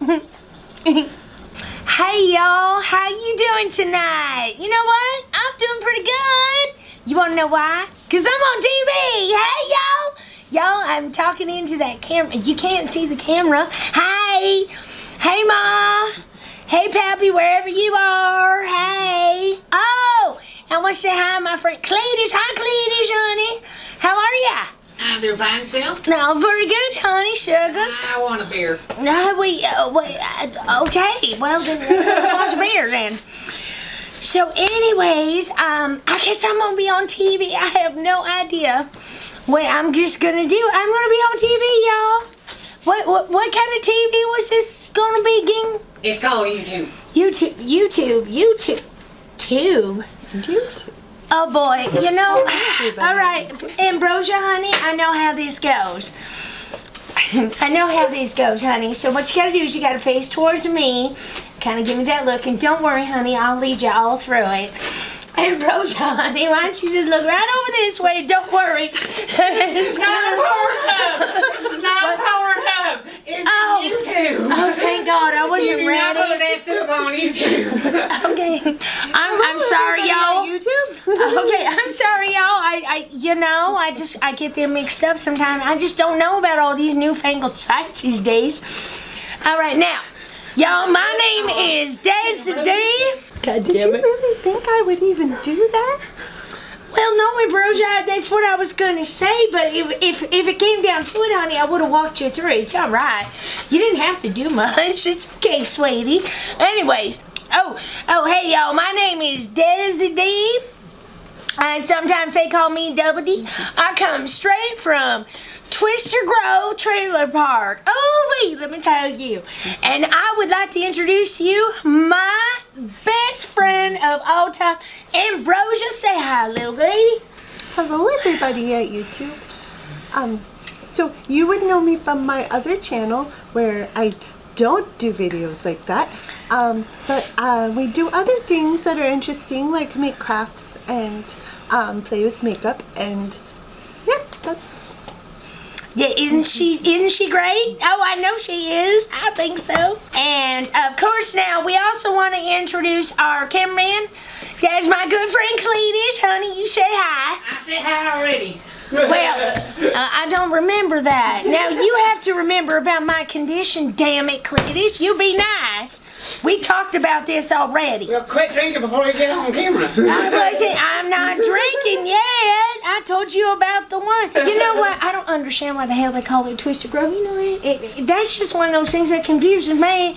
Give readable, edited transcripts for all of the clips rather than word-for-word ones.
Hey y'all, how you doing tonight? You know what? I'm doing pretty good. You wanna know why? Cause I'm on TV. Hey y'all. Y'all, I'm talking into that camera. You can't see the camera. Hey. Hey Ma. Hey Pappy, wherever you are. Hey. Oh, I want to say hi to my friend Cletus. Hi Cletus, honey. How are ya? I'm doing fine, Phil. No, very good, honey, sugars. I want a beer. No, okay. Well, then let's watch a beer then. So, anyways, I guess I'm gonna be on TV. I have no idea what I'm just gonna do. I'm gonna be on TV, y'all. What kind of TV was this gonna be, Ging? It's called YouTube. YouTube. Oh boy, you know, all right, Ambrosia, honey, I know how this goes. Honey. So what you gotta do is you gotta face towards me, kind of give me that look, and don't worry, honey, I'll lead you all through it. Ambrosia, honey, why don't you just look right over this way? Don't worry. It's not a Pornhub. This is not a Pornhub. It's YouTube. Oh, thank God, I wasn't You do not put ready. that stuff on YouTube. Okay, I'm sorry, y'all. Okay, I'm sorry, y'all. I get them mixed up sometimes. I just don't know about all these newfangled sites these days. All right, now, y'all, my name is Daezy. God Did you really think I would even do that? Well, no, Ambrosia, that's what I was going to say, but if it came down to it, honey, I would have walked you through it. It's all right. You didn't have to do much. It's okay, sweetie. Anyways, hey, y'all, my name is Daezy. Sometimes they call me Double D. I come straight from Twister Grove Trailer Park. Oh, wait, let me tell you. And I would like to introduce to you my best friend of all time, Ambrosia. Say hi, little lady. Hello, everybody at YouTube. So you would know me from my other channel where I don't do videos like that. But we do other things that are interesting, like make crafts and play with makeup, and yeah, that's. Yeah, isn't she great? Oh, I know she is. I think so. And of course, now we also want to introduce our cameraman. That's my good friend Cletus. Honey, you say hi. I said hi already. Well, I don't remember that. Now you have to remember about my condition. Damn it, Cletus. You be nice. We talked about this already. Well, quit drinking before you get on camera. I'm not drinking yet. I told you about the one. You know what? I don't understand why the hell they call it Twister Grove. You know, that's just one of those things that confuses me,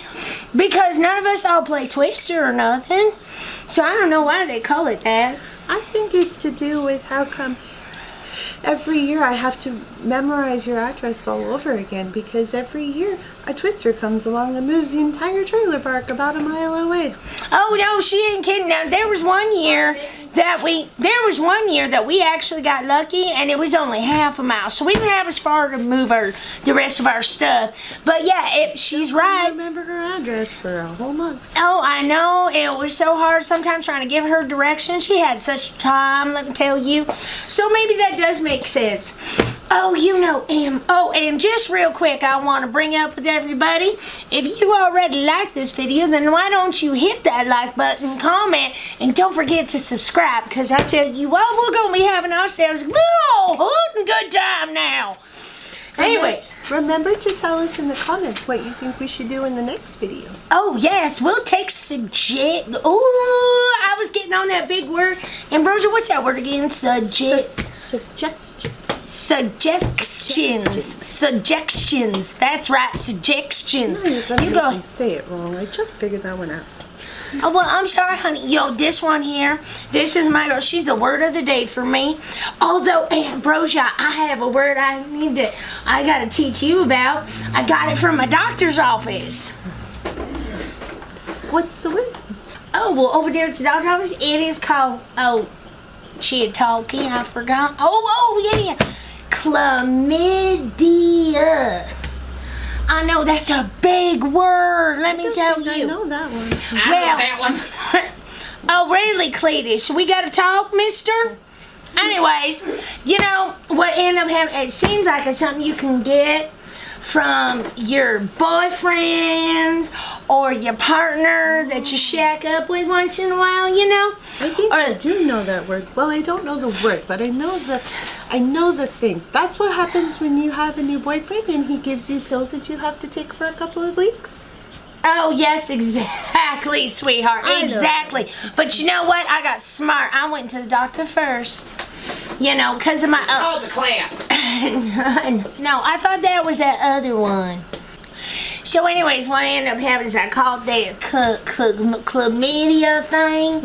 because none of us all play Twister or nothing. So I don't know why they call it that. I think it's to do with how come every year I have to memorize your address all over again, because every year a twister comes along and moves the entire trailer park about a mile away. Oh no, she ain't kidding. Now there was one year that we actually got lucky, and it was only half a mile, so we didn't have as far to move the rest of our stuff. But yeah, she's right. I remember her address for a whole month. Oh, I know. It was so hard sometimes trying to give her direction. She had such time, let me tell you. So maybe that does make sense. Oh, you know, and just real quick, I want to bring up with everybody, if you already like this video, then why don't you hit that like button, comment, and don't forget to subscribe, because I tell you what, we're going to be having ourselves a good time now. Anyways. Remember to tell us in the comments what you think we should do in the next video. Oh, yes, we'll take Ooh, I was getting on that big word. Ambrosia, what's that word again? Suggestions. That's right, suggestions. No, you're you go. Say it wrong. I just figured that one out. Oh, well, I'm sorry, honey. Yo, this one here, this is my girl. She's the word of the day for me. Although, Ambrosia, I have a word I gotta teach you about. I got it from my doctor's office. What's the word? Oh, well, over there at the doctor's office, it is called, talkie, I forgot. Oh, yeah. Chlamydia. I know that's a big word. Let me tell you. I know that one. I know that one. Oh, really, Cletus? We got to talk, mister? Anyways, you know what ended up happening? It seems like it's something you can get from your boyfriend or your partner that you shack up with once in a while, you know? I think I do know that word. Well, I don't know the word, but I know the thing. That's what happens when you have a new boyfriend and he gives you pills that you have to take for a couple of weeks. Oh, yes, exactly, sweetheart. Exactly. But you know what? I got smart. I went to the doctor first. You know, because of my... Oh, the clamp. No, I thought that was that other one. So anyways, what I ended up having is I called the chlamydia thing.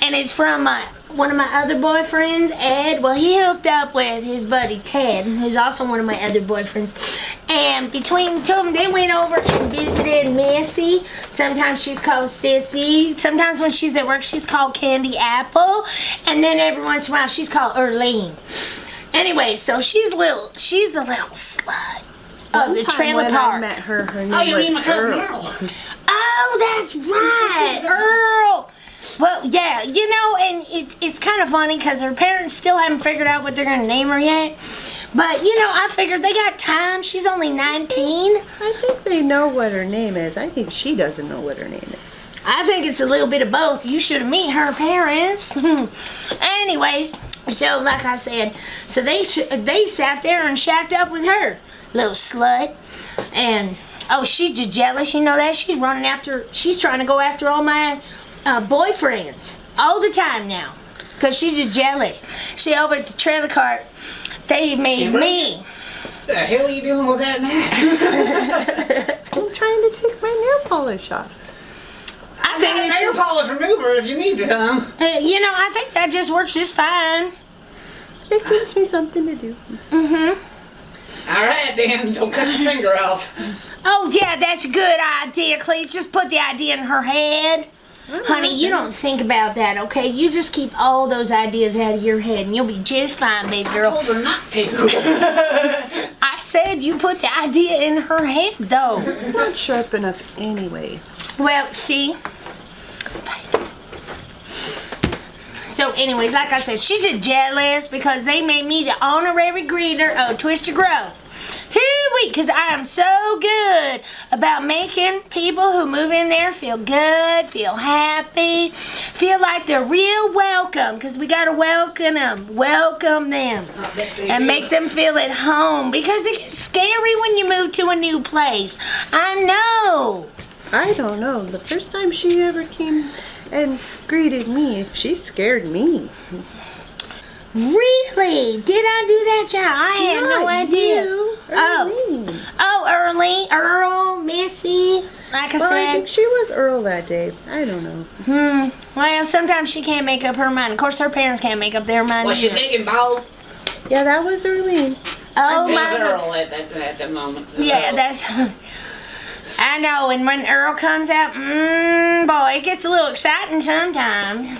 And it's from one of my other boyfriends, Ed. Well, he hooked up with his buddy Ted, who's also one of my other boyfriends. And between the two of them, they went over and visited Missy. Sometimes she's called Sissy. Sometimes when she's at work, she's called Candy Apple. And then every once in a while, she's called Erlene. Anyway, so she's a little slut of the trailer park. I met her name You was mean my cousin Earl. Earl? Oh, that's right, Earl. Well, yeah, you know, and it's kind of funny because her parents still haven't figured out what they're going to name her yet. But, you know, I figured they got time. She's only 19. I think they know what her name is. I think she doesn't know what her name is. I think it's a little bit of both. You should have met her parents. Anyways, so like I said, so they sat there and shacked up with her, little slut. And, oh, she's just jealous. You know that? She's trying to go after all my boyfriends all the time now. Because she's just jealous. See, over at the trailer park, they made me. What the hell are you doing with that now? I'm trying to take my nail polish off. I think got a nail polish remover if you need some. you know, I think that just works just fine. It gives me something to do. All right, then. Don't cut your finger off. Oh, yeah, that's a good idea, Clea. Just put the idea in her head. Honey, you don't think about that, okay? You just keep all those ideas out of your head and you'll be just fine, baby girl. I told her not to. I said you put the idea in her head, though. It's not sharp enough anyway. Well, see? So anyways, like I said, she's just jealous because they made me the honorary greeter of Twister Grove. Hoo-wee, because I am so good about making people who move in there feel good, feel happy, feel like they're real welcome, because we got to welcome them, and make them feel at home, because it gets scary when you move to a new place. I know. I don't know. The first time she ever came and greeted me, she scared me. Really? Did I do that, child? I had no idea. You, Earlene. Earl, Missy. Like I Well, said. I think she was Earl that day. I don't know. Well, sometimes she can't make up her mind. Of course, her parents can't make up their mind. Was she big and bald? Yeah, that was Earlene. Oh, It my was God. Earl at the moment. Yeah, Earl. that's... I know, and when Earl comes out, boy, it gets a little exciting sometimes.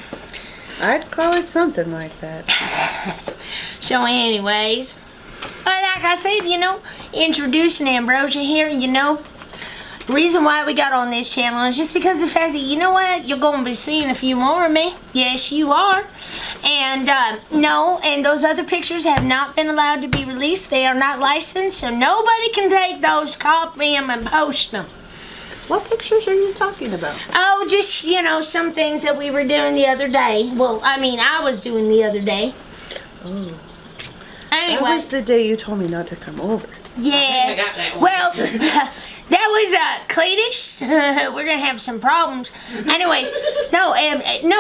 I'd call it something like that. So anyways, like I said, you know, introducing Ambrosia here, you know, the reason why we got on this channel is just because of the fact that, you know what, you're going to be seeing a few more of me. Yes, you are. And, no, and those other pictures have not been allowed to be released. They are not licensed, so nobody can take those, copy them, and post them. What pictures are you talking about? Oh, just, you know, some things that we were doing the other day. Well, I mean, I was doing the other day. Oh. Anyway. That was the day you told me not to come over. Yes. I got that one. Well, that was Cletus. We're gonna have some problems. Anyway, no,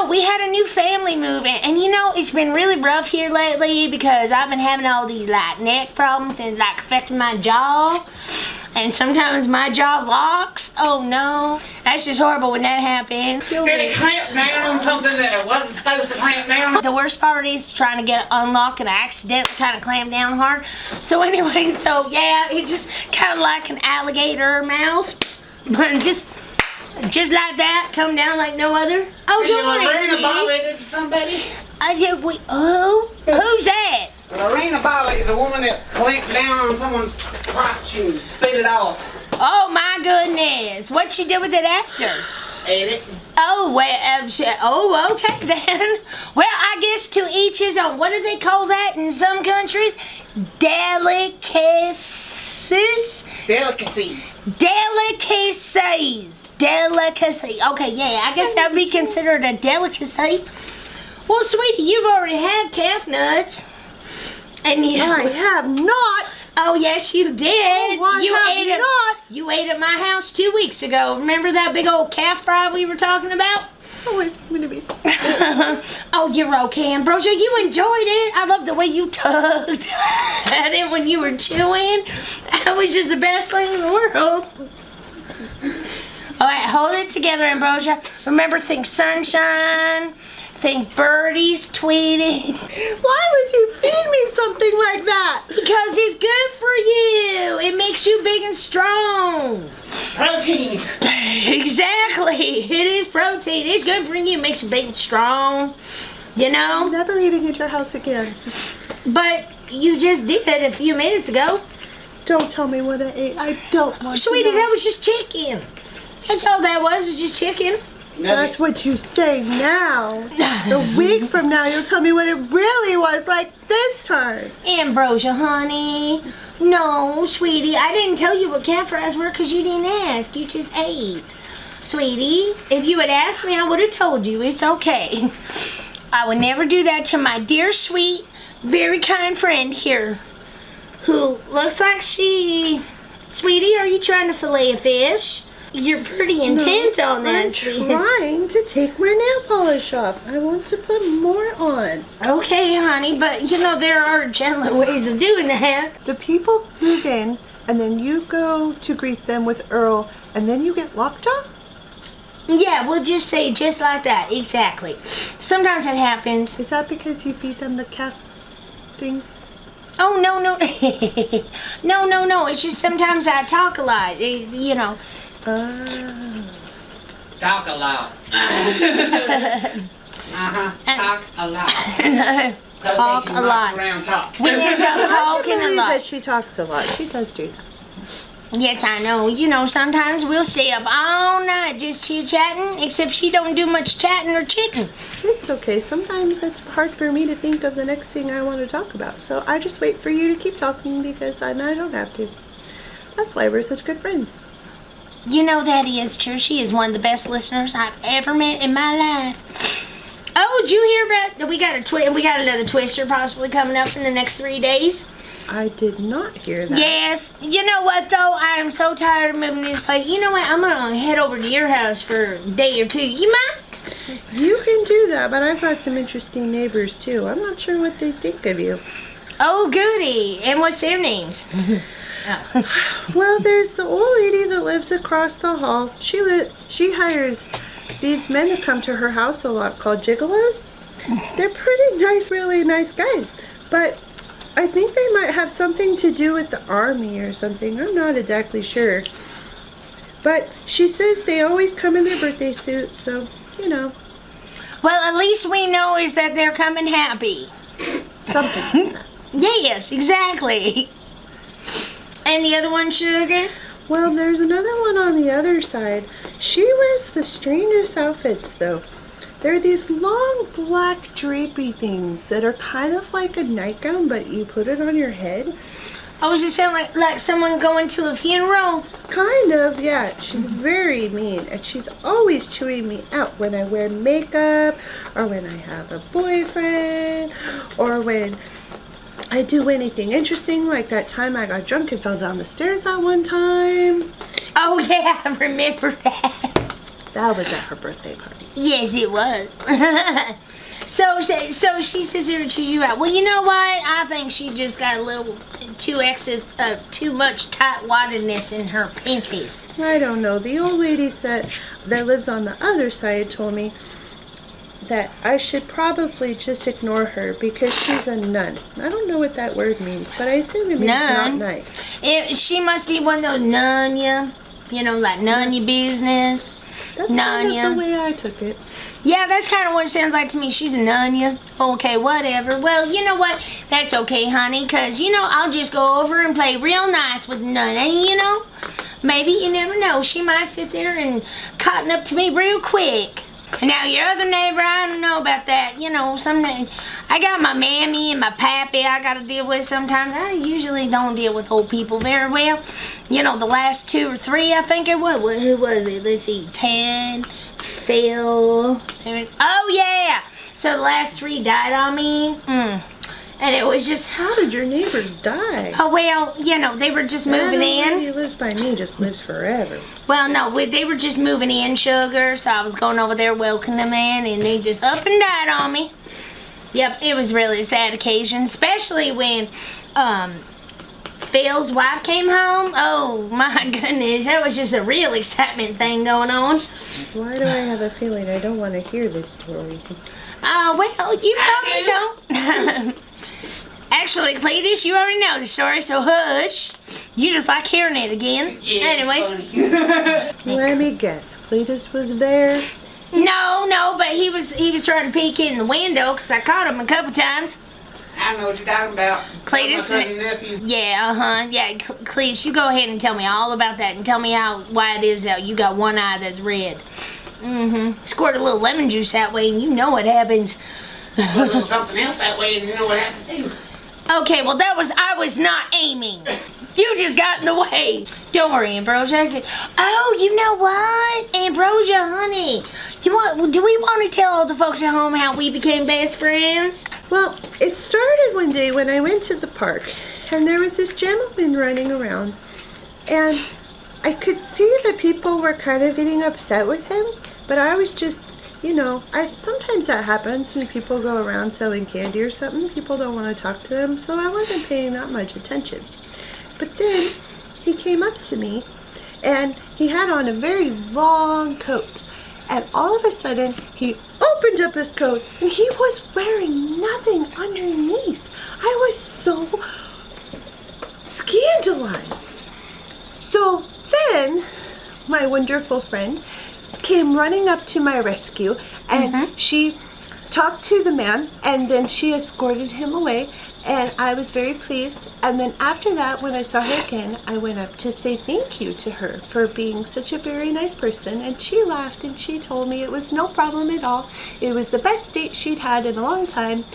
we had a new family move, and you know it's been really rough here lately because I've been having all these like neck problems and like affecting my jaw. And sometimes my jaw locks. Oh no. That's just horrible when that happens. Did it clamp down on something that it wasn't supposed to clamp down on? The worst part is trying to get it unlocked and I accidentally kind of clamped down hard. So anyway, so yeah, it just kind of like an alligator mouth. But just like that, come down like no other. Oh, Did don't worry, Lorena sweetie. Bobbitt it to somebody? Who? Who's that? Lorena Bobbitt is a woman that clamped down on someone's crotch and spit it off. Oh my goodness. What'd she do with it after? Ate it. Oh, well, okay then. Well, I guess to each his own. What do they call that in some countries? Delicacies? Delicacies. Delicacies. Delicacy. Okay, yeah, I guess that would be considered a delicacy. Well, sweetie, you've already had calf nuts. And you... I have not. Oh, yes, you did. Oh, I you have ate not. You ate at my house 2 weeks ago. Remember that big old calf fry we were talking about? Oh, wait, I'm gonna be. Oh, you're okay, Ambrosia. You enjoyed it. I love the way you tugged at it when you were chewing. That was just the best thing in the world. All right, hold it together, Ambrosia. Remember, think sunshine. Think birdies tweeting. Why would you feed me something like that? Because it's good for you. It makes you big and strong. Protein. Exactly. It is protein. It's good for you. It makes you big and strong. You know? I'm never eating at your house again. But you just did it a few minutes ago. Don't tell me what I ate. I don't want Sweetie, to know. that was just chicken. That's all that was just chicken. That's what you say now. A week from now, you'll tell me what it really was like this time. Ambrosia, honey. No, sweetie, I didn't tell you what calf fries were because you didn't ask. You just ate. Sweetie, if you had asked me, I would have told you. It's okay. I would never do that to my dear, sweet, very kind friend here who looks like she... Sweetie, are you trying to fillet a fish? You're pretty intent on that, I'm sweetie. trying to take my nail polish off. I want to put more on. Okay, honey, but you know, there are gentler ways of doing that. The people move in, and then you go to greet them with Earl, and then you get locked up? Yeah, we'll just say just like that. Exactly. Sometimes it happens. Is that because you feed them the calf things? Oh, no. No. It's just sometimes I talk a lot. You know. Talk a lot. Talk a lot. Talk a lot. Around talk. We end up I talking a believe lot. that she talks a lot. She does do that. Yes, I know. You know, sometimes we'll stay up all night just chit-chatting, except she don't do much chatting or chitting. It's okay. Sometimes it's hard for me to think of the next thing I want to talk about. So I just wait for you to keep talking because I don't have to. That's why we're such good friends. You know, that is true. She is one of the best listeners I've ever met in my life. Oh, did you hear about... We got another twister possibly coming up in the next 3 days. I did not hear that. Yes. You know what, though? I am so tired of moving this place. You know what? I'm going to head over to your house for a day or two. You mind? You can do that, but I've got some interesting neighbors, too. I'm not sure what they think of you. Oh, goody. And what's their names? Well, there's the old lady that lives across the hall. She hires these men that come to her house a lot called gigolos. They're pretty nice, really nice guys. But I think they might have something to do with the army or something. I'm not exactly sure. But she says they always come in their birthday suit, so, you know. Well, at least we know is that they're coming happy. Something. Yes, exactly. And the other one, Sugar? Well, there's another one on the other side. She wears the strangest outfits, though. They're these long black drapey things that are kind of like a nightgown, but you put it on your head. Oh, does it sound like someone going to a funeral? Kind of, yeah. She's very mean, and she's always chewing me out when I wear makeup, or when I have a boyfriend, or when I do anything interesting, like that time I got drunk and fell down the stairs that one time. Oh, yeah, I remember that. That was at her birthday party. Yes, it was. So she says here to choose you out. Well, you know what? I think she just got a little too much tight-waddedness in her panties. I don't know. The old lady said that lives on the other side told me that I should probably just ignore her because she's a nun. I don't know what that word means, but I assume it means Nun? not nice. She must be one of those nunya, like nunya business. That's kind of the way I took it. Yeah, that's kind of what it sounds like to me. She's a nunya. Okay, whatever. Well, you know what? That's okay, honey, because, I'll just go over and play real nice with Nun. And, maybe, you never know, she might sit there and cotton up to me real quick. Now, your other neighbor, I don't know about that. Something, I got my mammy and my pappy I got to deal with sometimes. I usually don't deal with old people very well. You know, the last 2 or 3, I think it was. Who was it? Let's see. Ted, Phil. Oh, yeah. So the last 3 died on me. And it was just... How did your neighbors die? Oh, well, you know, they were just moving in. He lives by me, just lives forever. Well, no, they were just moving in, sugar, so I was going over there welcoming them in, and they just up and died on me. Yep, it was really a sad occasion, especially when Phil's wife came home. Oh, my goodness, that was just a real excitement thing going on. Why do I have a feeling I don't want to hear this story? Well, you probably don't. Actually, Cletus, you already know the story, so hush. You just like hearing it again. Yeah, Anyways. Let me guess. Cletus was there? No, but he was trying to peek in the window because I caught him a couple times. I know what you're talking about. Cletus. My cousin nephew. Yeah, yeah, Cletus, you go ahead and tell me all about that and tell me why it is that you got one eye that's red. Squirt a little lemon juice that way and you know what happens. Put a little something else that way and you know what happens too. Okay, well I was not aiming. You just got in the way. Don't worry, Ambrosia. Oh, you know what? Ambrosia, honey. Do we want to tell all the folks at home how we became best friends? Well, it started one day when I went to the park, and there was this gentleman running around, and I could see that people were kind of getting upset with him, but I was just, you know, sometimes that happens when people go around selling candy or something. People don't want to talk to them, so I wasn't paying that much attention. But then he came up to me, and he had on a very long coat. And all of a sudden, he opened up his coat, and he was wearing nothing underneath. I was so scandalized. So then, my wonderful friend came running up to my rescue, and she talked to the man, and then she escorted him away, and I was very pleased. And then after that, when I saw her again, I went up to say thank you to her for being such a very nice person, and she laughed and she told me it was no problem at all. It was the best date she'd had in a long time,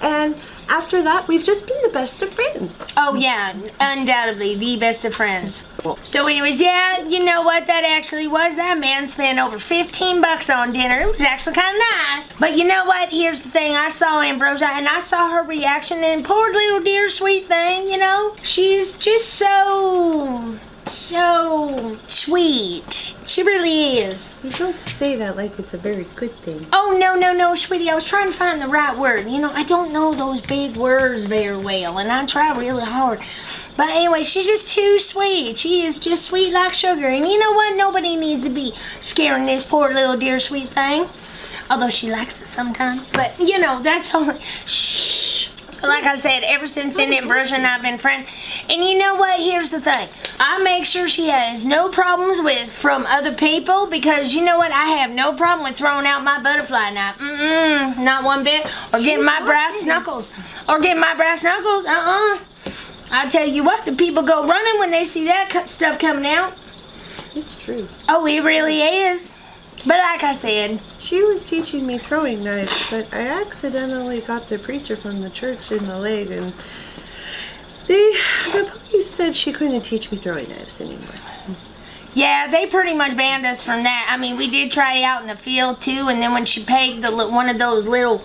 and after that, we've just been the best of friends. Oh yeah, undoubtedly the best of friends. So anyways, yeah, you know what that actually was? That man spent over $15 on dinner. It was actually kind of nice. But you know what? Here's the thing. I saw Ambrosia and I saw her reaction, and poor little dear sweet thing, you know? She's just so sweet. She really is. You don't say that like it's a very good thing. Oh, no, sweetie. I was trying to find the right word. You know, I don't know those big words very well, and I try really hard. But anyway, she's just too sweet. She is just sweet like sugar. And you know what? Nobody needs to be scaring this poor little dear sweet thing. Although she likes it sometimes. But, you know, that's only... Shh. Like I said, ever since then, Ambrosia and I have been friends. And you know what? Here's the thing. I make sure she has no problems from other people, because you know what? I have no problem with throwing out my butterfly knife. Not one bit. Or getting my brass knuckles. I tell you what, the people go running when they see that stuff coming out. It's true. Oh, it really is. But like I said, she was teaching me throwing knives, but I accidentally got the preacher from the church in the leg, and the police said she couldn't teach me throwing knives anymore. yeah, they pretty much banned us from that. I mean, we did try out in the field too, and then when she pegged one of those little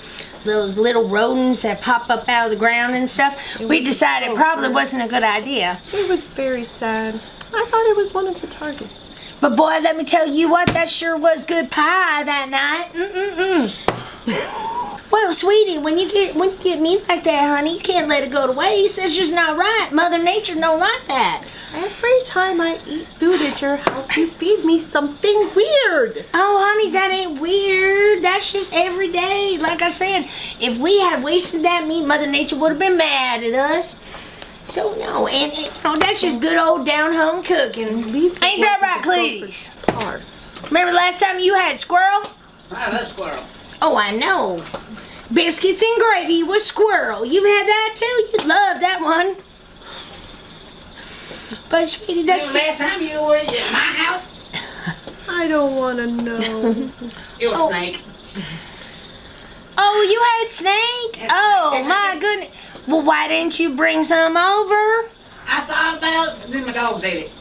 rodents that pop up out of the ground and stuff, we decided it probably wasn't a good idea. It was very sad. I thought it was one of the targets. But boy, let me tell you what, that sure was good pie that night. Well, sweetie, when you get me like that, honey, you can't let it go to waste. That's just not right. Mother Nature don't like that. Every time I eat food at your house, you feed me something weird. Oh, honey, that ain't weird. That's just every day. Like I said, if we had wasted that meat, Mother Nature would have been mad at us. So, no, and you know, that's just good old down-home cooking. Ain't that right, Cletus? Parts. Remember last time you had squirrel? I love squirrel. Oh, I know. Biscuits and gravy with squirrel. You've had that too? You'd love that one. But, sweetie, that's the last time you were at my house? I don't want to know. It was snake. Oh, you had snake? Yes, Oh, snake. my goodness. Well, why didn't you bring some over? I thought about it, then my dogs ate it.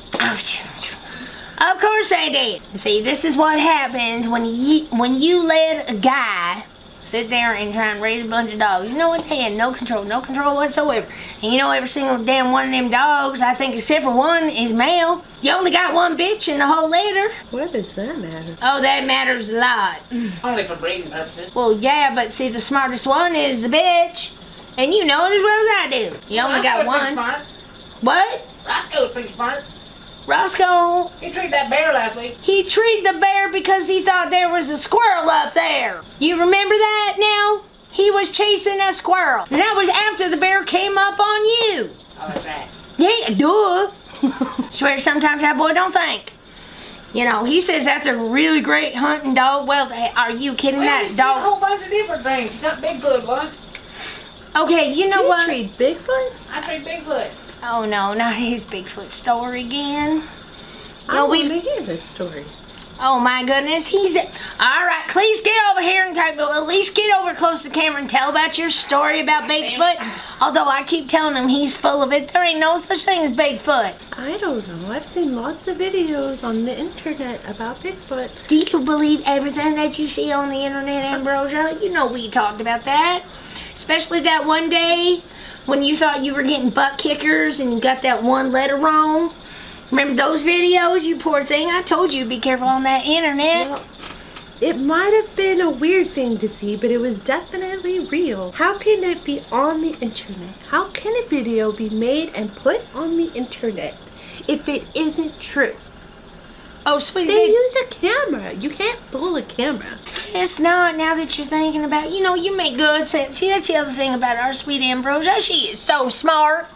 Of course they did. See, this is what happens when you let a guy sit there and try and raise a bunch of dogs. You know what? They had no control whatsoever. And you know every single damn one of them dogs, I think except for one, is male. You only got one bitch in the whole litter. What does that matter? Oh, that matters a lot. Only for breeding purposes. Well, yeah, but see, the smartest one is the bitch. And you know it as well as I do. You only got Roscoe's pretty one. smart. What? Roscoe's pretty smart. Roscoe, He treated that bear last week. he treated the bear because he thought there was a squirrel up there. You remember that now? He was chasing a squirrel. And that was after the bear came up on you. Oh, that's right. Yeah, duh. Swear sometimes that boy don't think. You know, he says that's a really great hunting dog. Well, are you kidding? Well, That he's tried a dog. whole bunch of different things. He got Bigfoot once. Okay, you know You what? treat Bigfoot? I treat Bigfoot. Oh no, not his Bigfoot story again. I No, want we. to hear this story. Oh my goodness, he's. All right, please get over here and talk. At least get over close to the camera and tell about your story about Bigfoot. Although I keep telling him he's full of it, there ain't no such thing as Bigfoot. I don't know. I've seen lots of videos on the internet about Bigfoot. Do you believe everything that you see on the internet, Ambrosia? You know we talked about that. Especially that one day when you thought you were getting butt kickers and you got that one letter wrong. Remember those videos, you poor thing? I told you to be careful on that internet. Well, it might have been a weird thing to see, but it was definitely real. How can it be on the internet? How can a video be made and put on the internet if it isn't true? Oh, sweetie, They use a camera. You can't fool a camera. it's not now that you're thinking about it. You know, you make good sense. See, that's the other thing about our sweet Ambrosia. She is so smart.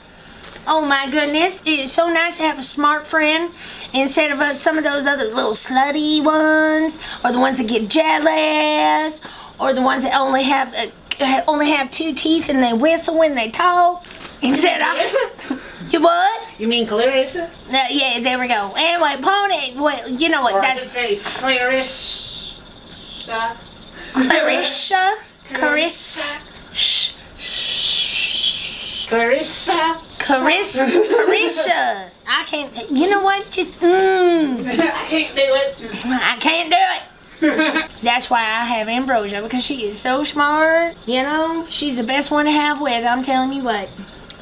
Oh my goodness, it is so nice to have a smart friend instead of some of those other little slutty ones, or the ones that get jealous, or the ones that only have two teeth and they whistle when they talk. Instead of you what? You mean Clarissa? Yeah, there we go. Anyway, Pony. Well, you know what? Or I should That's say Clarissa. Clarissa. Clarissa. Clarissa. Carissa. I can't. You know what? Just I can't do it. I can't do it. That's why I have Ambrosia, because she is so smart. You know, she's the best one to have with. I'm telling you what.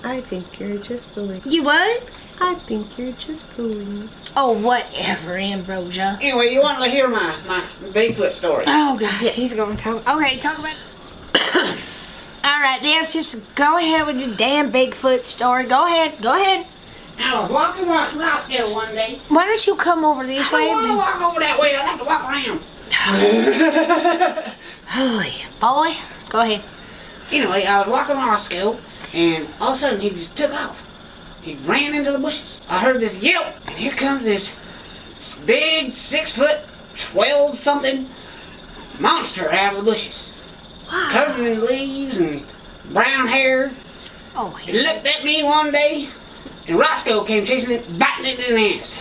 I think you're just fooling. You what? I think you're just fooling. Oh, whatever, Ambrosia. Anyway, you want to hear my Bigfoot story? Oh gosh, he's gonna talk. Okay, talk about. All right, yes, just go ahead with the damn Bigfoot story. Go ahead, go ahead. I was walking with Roscoe one day. Why don't you come over this I way? don't want to walk over that way. I like to walk around. Oh, yeah. Boy, go ahead. Anyway, I was walking with Roscoe, and all of a sudden he just took off. He ran into the bushes. I heard this yelp, and here comes this big 6'12" something monster out of the bushes. Wow. Covered in leaves and brown hair. Oh, He looked at me one day, and Roscoe came chasing it, biting it in the ass.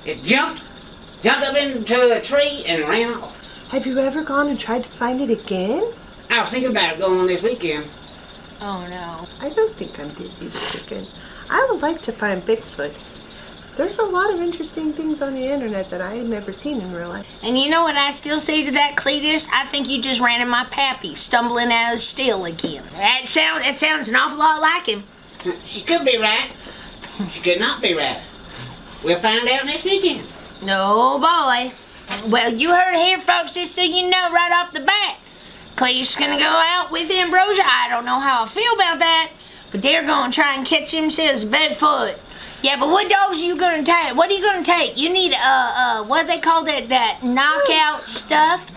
It jumped up into a tree, and ran off. Have you ever gone and tried to find it again? I was thinking about it going on this weekend. oh no. I don't think I'm busy this weekend. I would like to find Bigfoot. There's a lot of interesting things on the internet that I had never seen in real life. And you know what I still say to that, Cletus? I think you just ran in my pappy, stumbling out of still again. That sounds an awful lot like him. She could be right. She could not be right. We'll find out next weekend. No boy. Well, you heard it here, folks, just so you know right off the bat. Cletus gonna go out with Ambrosia. I don't know how I feel about that, but they're gonna try and catch themselves a Bigfoot. Yeah, but what dogs are you gonna take? What are you gonna take? You need what do they call that knockout stuff?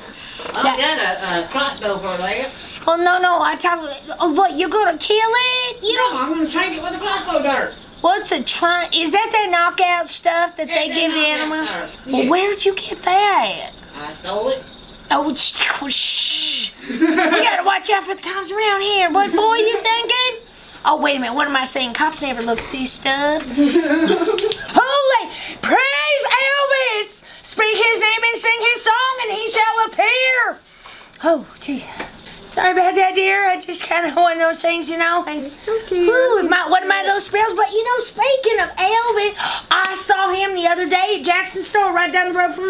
I got a crossbow for that. Oh no, I talk. Oh, what? You're gonna kill it? You No, don't. I'm gonna trank it with a crossbow dart. What's a try? Is that knockout stuff that they It's give a the knockout animal? stuff, Well, yeah. where'd you get that? I stole it. Oh, shh. We gotta watch out for the cops around here. What boy you thinking? Oh, wait a minute. What am I saying? Cops never look at this stuff. Holy, praise Elvis! Speak his name and sing his song, and he shall appear. Oh, jeez. Sorry about that, dear. I just kind of one of those things, you know. It's okay. Ooh, one of my those spells. But you know, speaking of Elvis, I saw him the other day at Jackson's store right down the road from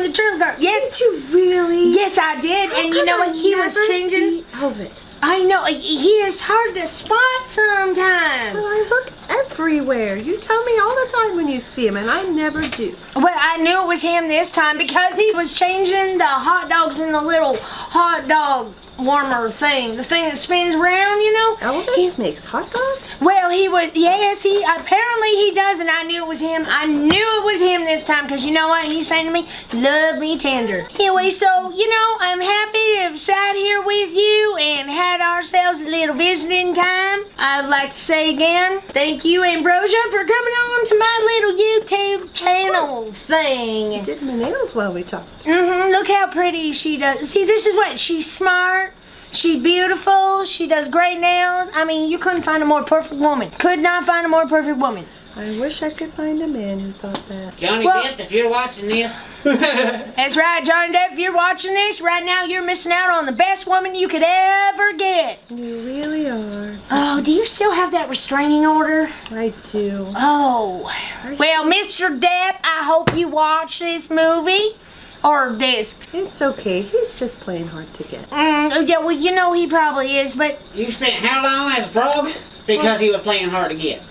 the trailer park. Yes. Did you really? Yes, I did. And you know what? He was changing. Elvis. I know. He is hard to spot sometimes. Well, I look everywhere. You tell me all the time when you see him, and I never do. Well, I knew it was him this time because he was changing the hot dogs in the little hot dog warmer thing, the thing that spins around, you know. Elvis makes hot dogs? Well, yes, he apparently he does, and I knew it was him. I knew it was him this time because you know what he's saying to me? Love me tender. Anyway, so, you know, I'm happy to have sat here with you and had ourselves a little visiting time. I'd like to say again, thank you, Ambrosia, for coming on to my little YouTube channel thing. You did my nails while we talked. Look how pretty she does. See, this is what, she's smart. She's beautiful. She does great nails. I mean, you couldn't find a more perfect woman. Could not find a more perfect woman. I wish I could find a man who thought that. Johnny Depp, if you're watching this. That's right, Johnny Depp. If you're watching this right now, you're missing out on the best woman you could ever get. You really are. Oh, do you still have that restraining order? I do. Oh. Well, Mr. Depp, I hope you watch this movie. Or this. It's okay. He's just playing hard to get. Yeah, well, you know he probably is, but... You spent how long as a frog? Because he was playing hard to get.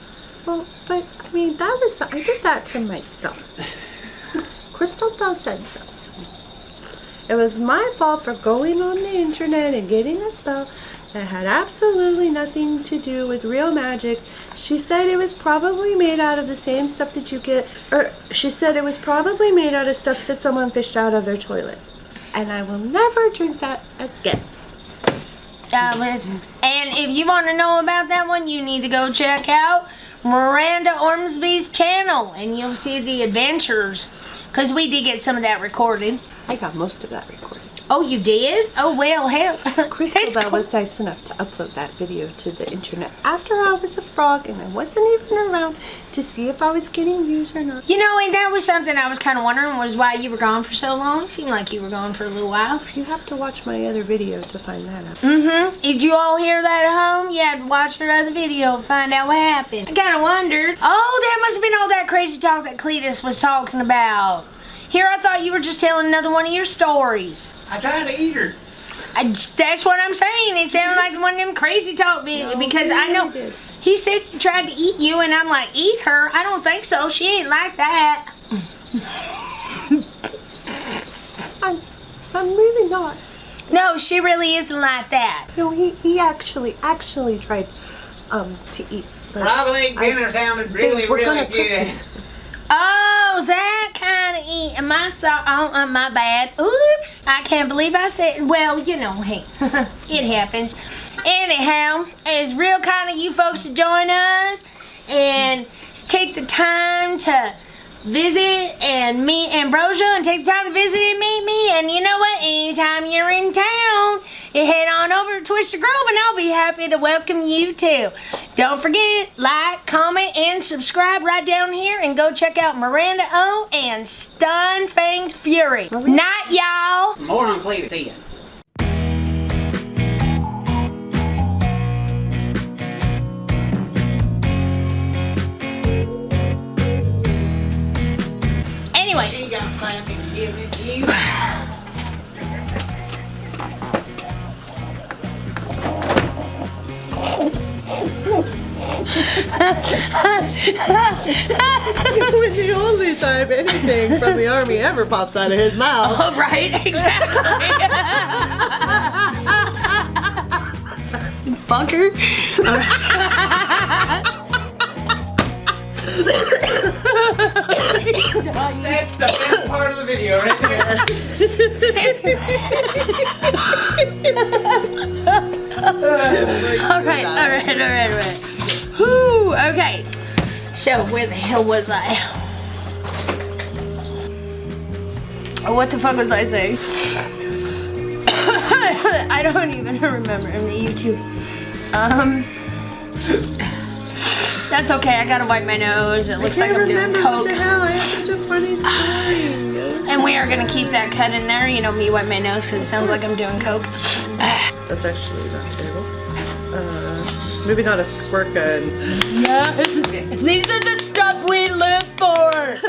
Well, but, I mean, I did that to myself. Crystal Bell said so. It was my fault for going on the internet and getting a spell that had absolutely nothing to do with real magic. She said it was probably made out of the same stuff that you get, or she said it was probably made out of stuff that someone fished out of their toilet. And I will never drink that again. And if you want to know about that one, you need to go check out Miranda Ormsby's channel, and you'll see the adventures, because we did get some of that recorded. I got most of that recorded. Oh, you did? Oh, well, hell. Crystal Bell was nice enough to upload that video to the internet after I was a frog and I wasn't even around to see if I was getting views or not. You know, and that was something I was kind of wondering was why you were gone for so long. It seemed like you were gone for a little while. You have to watch my other video to find that out. Did you all hear that at home? You had to watch her other video to find out what happened. I kind of wondered. Oh, that must have been all that crazy talk that Cletus was talking about. Here, I thought you were just telling another one of your stories. I tried to eat her. That's what I'm saying. It sounded like one of them crazy talk videos because I know he said he tried to eat you, and I'm like, eat her? I don't think so. She ain't like that. I'm really not. No, she really isn't like that. No, he actually tried to eat. Probably dinner sounded really good. Oh, that kind of eat. My bad. Oops. I can't believe I said, well, you know, hey, it happens. Anyhow, it's real kind of you folks to join us and take the time to visit and meet Ambrosia and take the time to visit and meet me. And you know what? Anytime you're in town, you head on over to Twister Grove and I'll be happy to welcome you too. Don't forget, like, comment, and subscribe right down here and go check out Miranda O and Stun Fanged Fury. Night, y'all. More on Cletus. See ya. Anyway. She got plans to give it to you. When the only time anything from the army ever pops out of his mouth. Oh, right, exactly. Fucker. That's the best part of the video right there. All right. Whew, okay. So, where the hell was I? What the fuck was I saying? I don't even remember in the YouTube. That's okay, I gotta wipe my nose. It looks like I'm doing coke. What the hell? I have such a funny story. And we are gonna keep that cut in there. You know, me wipe my nose because it sounds like I'm doing coke. That's actually not terrible. Maybe not a squirt gun. Yes. These are the stuff we live for.